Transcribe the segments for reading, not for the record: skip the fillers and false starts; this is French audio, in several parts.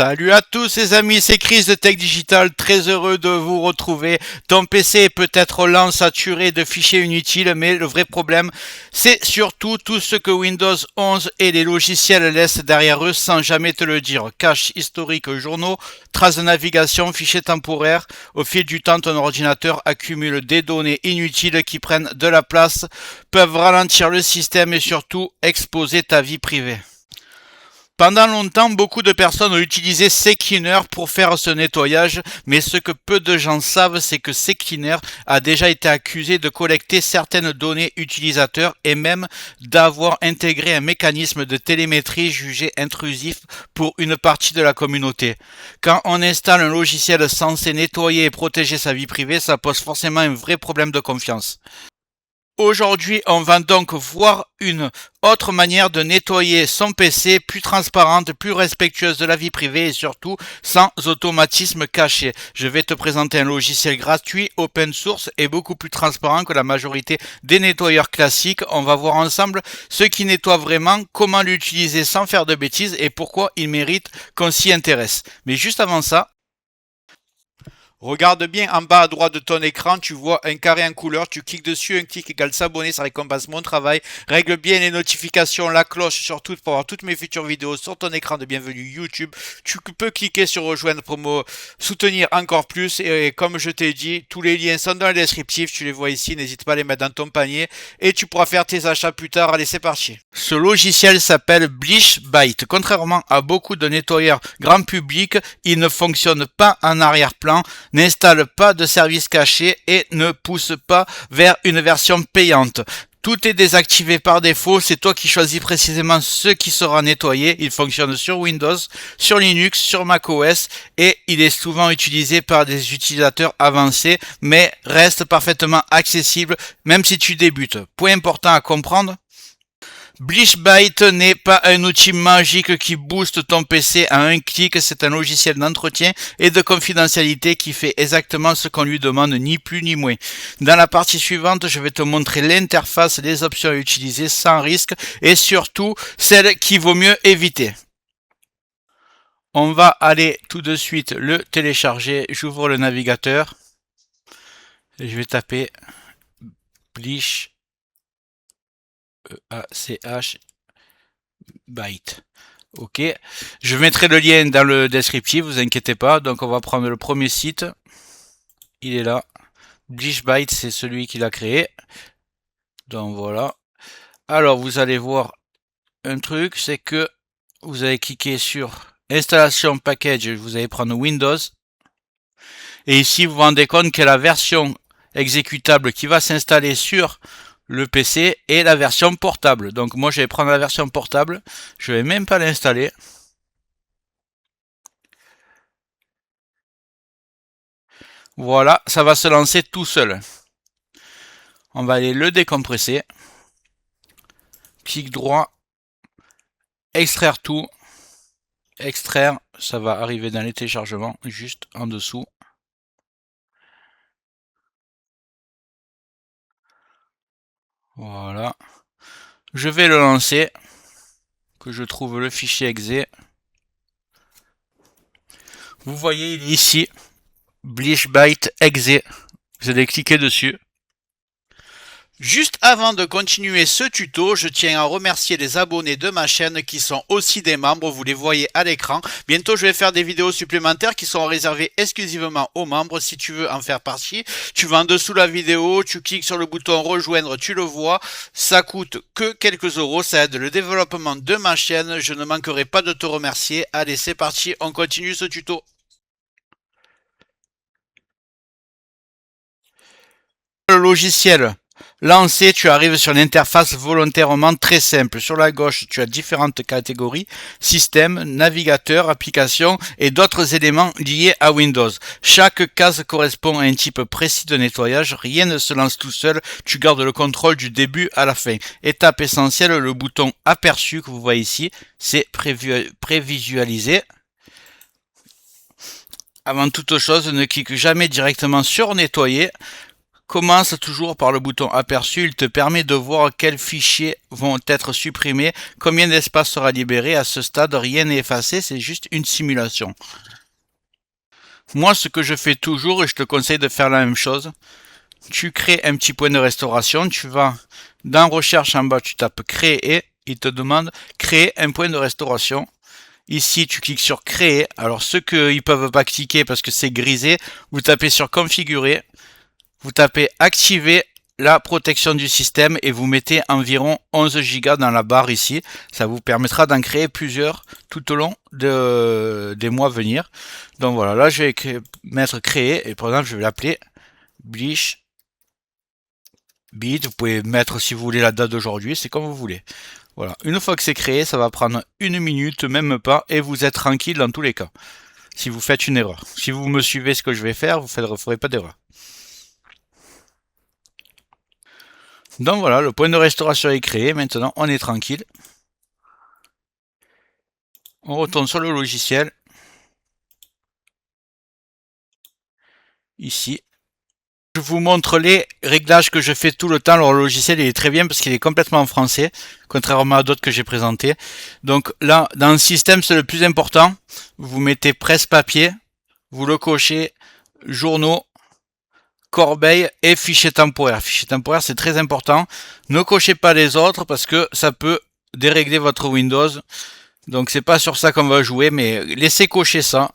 Salut à tous les amis, c'est Chris de Tech Digital, très heureux de vous retrouver. Ton PC est peut-être lent, saturé de fichiers inutiles, mais le vrai problème, c'est surtout tout ce que Windows 11 et les logiciels laissent derrière eux sans jamais te le dire. Cache historique, journaux, traces de navigation, fichiers temporaires. Au fil du temps, ton ordinateur accumule des données inutiles qui prennent de la place, peuvent ralentir le système et surtout exposer ta vie privée. Pendant longtemps, beaucoup de personnes ont utilisé CCleaner pour faire ce nettoyage, mais ce que peu de gens savent, c'est que CCleaner a déjà été accusé de collecter certaines données utilisateurs et même d'avoir intégré un mécanisme de télémétrie jugé intrusif pour une partie de la communauté. Quand on installe un logiciel censé nettoyer et protéger sa vie privée, ça pose forcément un vrai problème de confiance. Aujourd'hui, on va donc voir une autre manière de nettoyer son PC, plus transparente, plus respectueuse de la vie privée et surtout sans automatisme caché. Je vais te présenter un logiciel gratuit, open source et beaucoup plus transparent que la majorité des nettoyeurs classiques. On va voir ensemble ce qui nettoie vraiment, comment l'utiliser sans faire de bêtises et pourquoi il mérite qu'on s'y intéresse. Mais juste avant ça, regarde bien en bas à droite de ton écran, tu vois un carré en couleur, tu cliques dessus, un clic égale s'abonner, ça récompense mon travail. Règle bien les notifications, la cloche surtout pour avoir toutes mes futures vidéos sur ton écran de bienvenue YouTube. Tu peux cliquer sur rejoindre pour me soutenir encore plus et comme je t'ai dit, tous les liens sont dans le descriptif, tu les vois ici, n'hésite pas à les mettre dans ton panier et tu pourras faire tes achats plus tard. Allez, c'est parti. Ce logiciel s'appelle BleachBite. Contrairement à beaucoup de nettoyeurs grand public, il ne fonctionne pas en arrière-plan, n'installe pas de service caché et ne pousse pas vers une version payante. Tout est désactivé par défaut, c'est toi qui choisis précisément ce qui sera nettoyé. Il fonctionne sur Windows, sur Linux, sur macOS et il est souvent utilisé par des utilisateurs avancés mais reste parfaitement accessible même si tu débutes. Point important à comprendre. BleachBite n'est pas un outil magique qui booste ton PC à un clic, c'est un logiciel d'entretien et de confidentialité qui fait exactement ce qu'on lui demande, ni plus ni moins. Dans la partie suivante, je vais te montrer l'interface, les options à utiliser sans risque et surtout celles qu'il vaut mieux éviter. On va aller tout de suite le télécharger, j'ouvre le navigateur et je vais taper Bleach E-A-C-H Byte. Ok, je mettrai le lien dans le descriptif, vous inquiétez pas. Donc on va prendre le premier site. Il est là. BleachBite, c'est celui qui l'a créé. Donc voilà. Alors vous allez voir un truc, c'est que vous allez cliquer sur installation package, vous allez prendre Windows. Et ici vous vous rendez compte que la version exécutable qui va s'installer sur le PC et la version portable. Donc moi je vais prendre la version portable, je vais même pas l'installer. Voilà, ça va se lancer tout seul. On va aller le décompresser. Clic droit, extraire tout. Extraire, ça va arriver dans les téléchargements, juste en dessous. Voilà. Je vais le lancer. Que je trouve le fichier exe. Vous voyez, il est ici. BleachBite exe. Vous allez cliquer dessus. Juste avant de continuer ce tuto, je tiens à remercier les abonnés de ma chaîne qui sont aussi des membres, vous les voyez à l'écran. Bientôt je vais faire des vidéos supplémentaires qui seront réservées exclusivement aux membres. Si tu veux en faire partie, tu vas en dessous de la vidéo, tu cliques sur le bouton rejoindre, tu le vois. Ça coûte que quelques euros, ça aide le développement de ma chaîne. Je ne manquerai pas de te remercier. Allez, c'est parti, on continue ce tuto. Le logiciel lancé, tu arrives sur une interface volontairement très simple. Sur la gauche, tu as différentes catégories, système, navigateur, application et d'autres éléments liés à Windows. Chaque case correspond à un type précis de nettoyage. Rien ne se lance tout seul. Tu gardes le contrôle du début à la fin. Étape essentielle, le bouton aperçu que vous voyez ici, c'est prévisualiser. Avant toute chose, ne clique jamais directement sur nettoyer. Commence toujours par le bouton aperçu, il te permet de voir quels fichiers vont être supprimés, combien d'espace sera libéré. À ce stade, rien n'est effacé, c'est juste une simulation. Moi, ce que je fais toujours, et je te conseille de faire la même chose, tu crées un petit point de restauration, tu vas dans recherche en bas, tu tapes créer, il te demande créer un point de restauration. Ici, tu cliques sur créer. Alors, ceux qui ne peuvent pas cliquer parce que c'est grisé, vous tapez sur configurer. Vous tapez activer la protection du système et vous mettez environ 11 Go dans la barre ici. Ça vous permettra d'en créer plusieurs tout au long des mois à venir. Donc voilà, là je vais mettre créer et par exemple je vais l'appeler Bleach Bit. Vous pouvez mettre si vous voulez la date d'aujourd'hui, c'est comme vous voulez. Voilà, une fois que c'est créé, ça va prendre 1 minute, même pas, et vous êtes tranquille dans tous les cas. Si vous faites une erreur. Si vous me suivez ce que je vais faire, vous ne ferez pas d'erreur. Donc voilà, le point de restauration est créé. Maintenant, on est tranquille. On retourne sur le logiciel. Ici. Je vous montre les réglages que je fais tout le temps. Alors, le logiciel, il est très bien parce qu'il est complètement en français, contrairement à d'autres que j'ai présentés. Donc là, dans le système, c'est le plus important. Vous mettez presse-papier. Vous le cochez. Journaux. Corbeille et fichier temporaire. Fichier temporaire, c'est très important. Ne cochez pas les autres parce que ça peut dérégler votre Windows. Donc c'est pas sur ça qu'on va jouer, mais laissez cocher ça.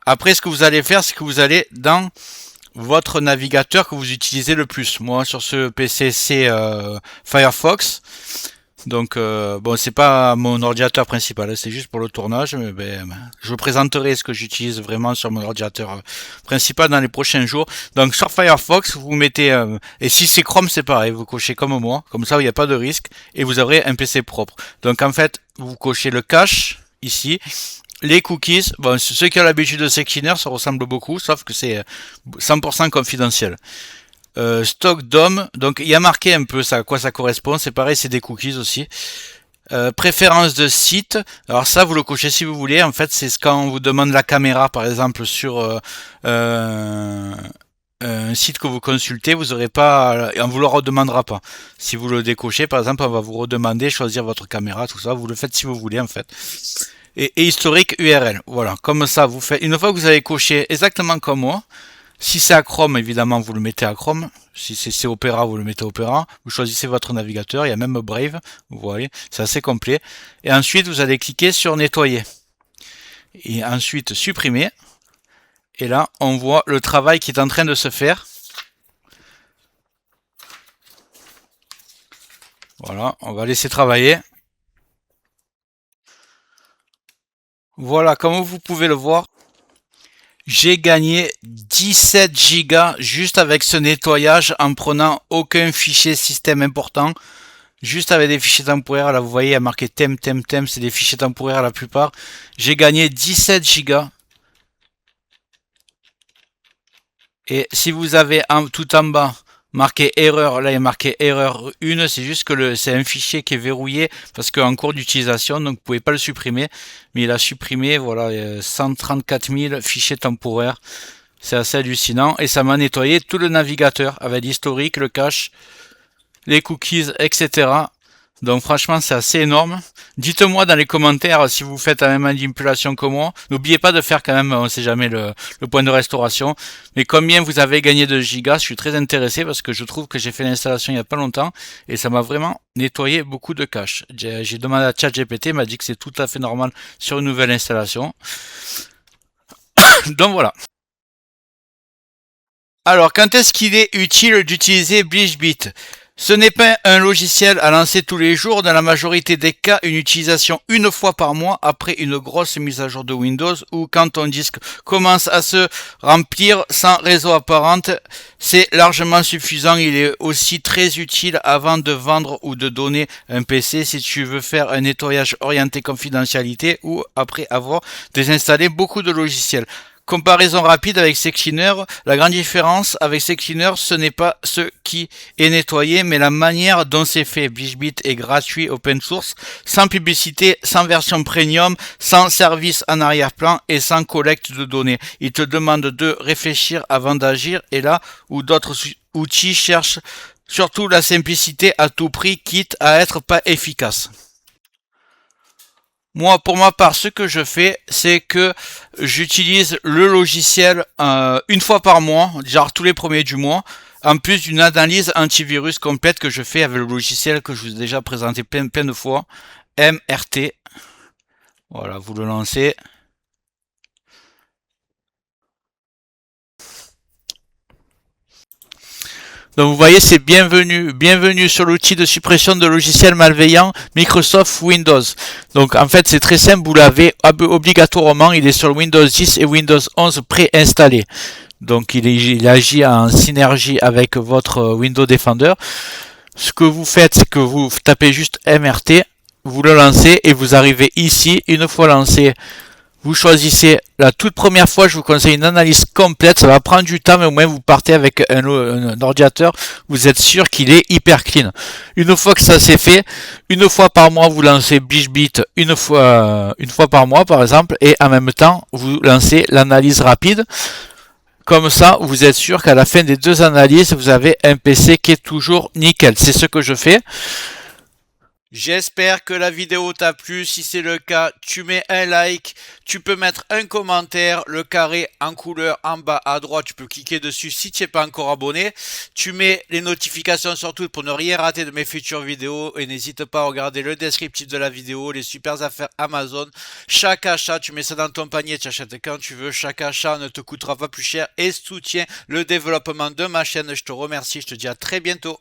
Après, ce que vous allez faire, c'est que vous allez dans votre navigateur que vous utilisez le plus. Moi, sur ce PC, c'est Firefox. Donc, bon, c'est pas mon ordinateur principal, c'est juste pour le tournage. Mais je vous présenterai ce que j'utilise vraiment sur mon ordinateur principal dans les prochains jours. Donc, sur Firefox, vous mettez... et si c'est Chrome, c'est pareil, vous cochez comme moi. Comme ça, il n'y a pas de risque. Et vous aurez un PC propre. Donc, en fait, vous cochez le cache, ici. Les cookies, bon, ceux qui ont l'habitude de Sectioner, ça ressemble beaucoup, sauf que c'est 100% confidentiel. Stock DOM, donc il y a marqué un peu ça, à quoi ça correspond, c'est pareil, c'est des cookies aussi. Préférence de site, alors ça vous le cochez si vous voulez, en fait c'est quand on vous demande la caméra par exemple sur un site que vous consultez, vous aurez pas, on vous le redemandera pas. Si vous le décochez par exemple, on va vous redemander choisir votre caméra, tout ça, vous le faites si vous voulez en fait. Et historique URL, voilà, comme ça vous faites, une fois que vous avez coché exactement comme moi. Si c'est à Chrome, évidemment, vous le mettez à Chrome. Si c'est Opera, vous le mettez Opera. Vous choisissez votre navigateur. Il y a même Brave. Vous voyez, c'est assez complet. Et ensuite, vous allez cliquer sur Nettoyer. Et ensuite, Supprimer. Et là, on voit le travail qui est en train de se faire. Voilà, on va laisser travailler. Voilà, comme vous pouvez le voir, j'ai gagné 17 Go juste avec ce nettoyage en prenant aucun fichier système important. Juste avec des fichiers temporaires, là vous voyez, il y a marqué thème, c'est des fichiers temporaires la plupart. J'ai gagné 17 Go. Et si vous avez tout en bas marqué erreur, là il y a marqué erreur 1, c'est juste que c'est un fichier qui est verrouillé parce qu'en cours d'utilisation, donc vous pouvez pas le supprimer. Mais il a supprimé, voilà, 134 000 fichiers temporaires. C'est assez hallucinant. Et ça m'a nettoyé tout le navigateur avec l'historique, le cache, les cookies, etc. Donc franchement, c'est assez énorme. Dites-moi dans les commentaires si vous faites la même manipulation que moi. N'oubliez pas de faire quand même, on ne sait jamais, le point de restauration. Mais combien vous avez gagné de gigas, je suis très intéressé parce que je trouve que j'ai fait l'installation il n'y a pas longtemps et ça m'a vraiment nettoyé beaucoup de cache. J'ai demandé à ChatGPT, il m'a dit que c'est tout à fait normal sur une nouvelle installation. Donc voilà. Alors, quand est-ce qu'il est utile d'utiliser BleachBit? Ce n'est pas un logiciel à lancer tous les jours, dans la majorité des cas, une utilisation une fois par mois après une grosse mise à jour de Windows ou quand ton disque commence à se remplir sans réseau apparente, c'est largement suffisant. Il est aussi très utile avant de vendre ou de donner un PC si tu veux faire un nettoyage orienté confidentialité ou après avoir désinstallé beaucoup de logiciels. Comparaison rapide avec Sectioner, la grande différence avec Sectioner, ce n'est pas ce qui est nettoyé, mais la manière dont c'est fait. BleachBit est gratuit, open source, sans publicité, sans version premium, sans service en arrière-plan et sans collecte de données. Il te demande de réfléchir avant d'agir et là où d'autres outil cherche surtout la simplicité à tout prix, quitte à être pas efficace. Moi, pour ma part, ce que je fais, c'est que j'utilise le logiciel une fois par mois, genre tous les premiers du mois, en plus d'une analyse antivirus complète que je fais avec le logiciel que je vous ai déjà présenté plein de fois, MRT. Voilà, vous le lancez. Donc vous voyez, c'est bienvenue sur l'outil de suppression de logiciels malveillants Microsoft Windows. Donc en fait, c'est très simple, vous l'avez obligatoirement, il est sur Windows 10 et Windows 11 préinstallé. Donc il agit en synergie avec votre Windows Defender. Ce que vous faites, c'est que vous tapez juste MRT, vous le lancez et vous arrivez ici. Une fois lancé, vous choisissez la toute première fois, je vous conseille une analyse complète, ça va prendre du temps, mais au moins vous partez avec un ordinateur, vous êtes sûr qu'il est hyper clean. Une fois que ça c'est fait, une fois par mois vous lancez BlichBit une fois par mois par exemple, et en même temps vous lancez l'analyse rapide. Comme ça, vous êtes sûr qu'à la fin des deux analyses, vous avez un PC qui est toujours nickel. C'est ce que je fais. J'espère que la vidéo t'a plu. Si c'est le cas, tu mets un like, tu peux mettre un commentaire, le carré en couleur en bas à droite, tu peux cliquer dessus si tu n'es pas encore abonné. Tu mets les notifications surtout pour ne rien rater de mes futures vidéos et n'hésite pas à regarder le descriptif de la vidéo, les super affaires Amazon. Chaque achat, tu mets ça dans ton panier, tu achètes quand tu veux. Chaque achat ne te coûtera pas plus cher et soutient le développement de ma chaîne. Je te remercie, je te dis à très bientôt.